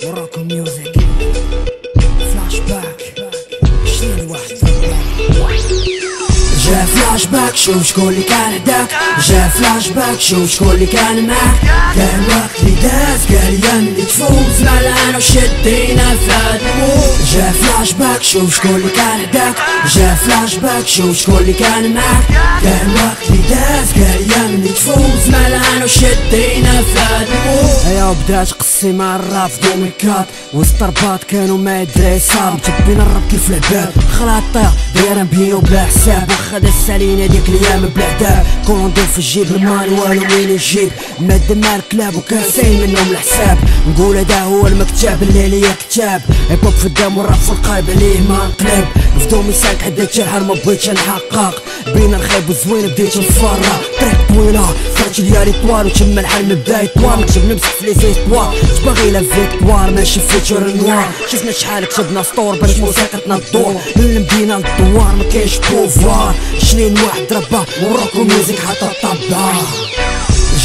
Morocco music فلاش باك 2021 جا فلاش باك شوف شكون اللي كان هداك جا فلاش باك شوف شكون اللي كان معاك كان وقت اللي داز قال يا ملي تفوز معنا وشدينا فهاد الموت جا فلاش باك شوف شكون اللي كان هداك جا فلاش باك شوف شكون اللي كان معاك كان وقت اللي داز قال يا ملي تفوز معنا وشدينا فهاد الموت ايا بدات قصي مع الراب في 2004 وسط رباط كانوا ما يدري صاب متبين الراب كيف العباد خلاطة دايرة بيا وبلا حساب واخا دسالين هاديك الايام بلا عذاب كوندو في الجيب المانوال وين يجيب ماد مع الكلاب وكاسين منهم الحساب نقول هدا هو المكتاب اللي ليا كتاب هيبوب في الدم والراب في القلب عليه ما نقلب في دومي ساك حديت شرحال ما بغيتش نحقق بين الخايب والزوين بديت نفرق طريق طويلة فرت ديالي طوال وتما الحال من بداية طوال نكتب نمسك في لي زيتوار تبغي لا فيكتوار ماشي فيتشر نوار شفنا شحال كتبنا سطور باش موسيقتنا تدور من المدينة للدوار مكاينش بوفوار 20 واحد ربا وروكو ميوزيك حتى الطبا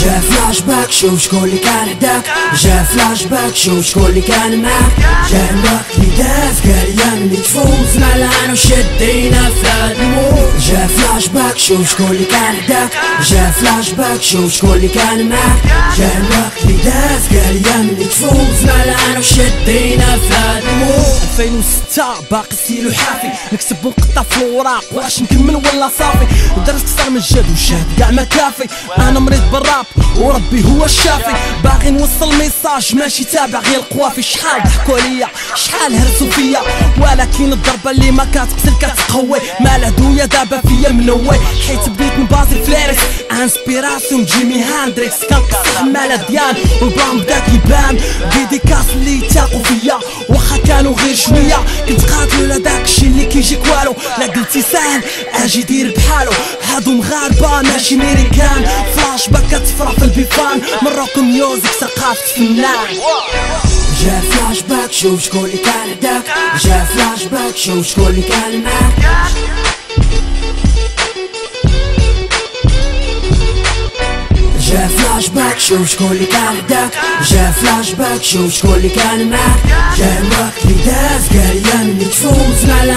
جا فلاش باك شوف شكون اللي كان هداك جا فلاش باك شوف شكون اللي كان معاك جا الوقت اللي داز قال يا ملي تفوز معنا وشدينا فهاد الموت جا فلاش باك شوف شكون اللي كان هداك جا فلاش باك شوف شكون اللي كان معاك جا الوقت اللي داز قال يا ملي تفوز معنا وشدينا فهاد الموت 2006 باقي ستيلو حافي نكتب ونقطع في الوراق واش نكمل ولا صافي درت كثر من جد وشاد كاع ما كافي انا مريض بالراب وربي هو الشافي باغي نوصل ميساج ماشي تابع غير القوافي شحال ضحكوا عليا شحال هرسوا فيا ولكن الضربه اللي ما كتقتل كتقوي مال عدويا دابا فيا منوي حيت بديت نبازي فليركس انسبيراسيون جيمي هاندريكس كنقصح مال ديان والبلان بدا كيبان ديديكاس اللي تاقوا فيا واخا كانوا غير شويه كنت قاتلو لا داكشي اللي كيجيك والو لا قلتي ساهل اجي دير بحالو هادو مغاربه ماشي ميريكان فلاش باك كتفرح في البيفان مروكو ميوزيك ثقافة فنان جا فلاش باك شوف شكون اللي كان هداك جا فلاش باك شوف شكون اللي كان معاك جا فلاش باك شوف شكون اللي كان هداك جا فلاش باك شوف شكون اللي كان معاك جا الوقت اللي داز قال يا ملي تفوز معنا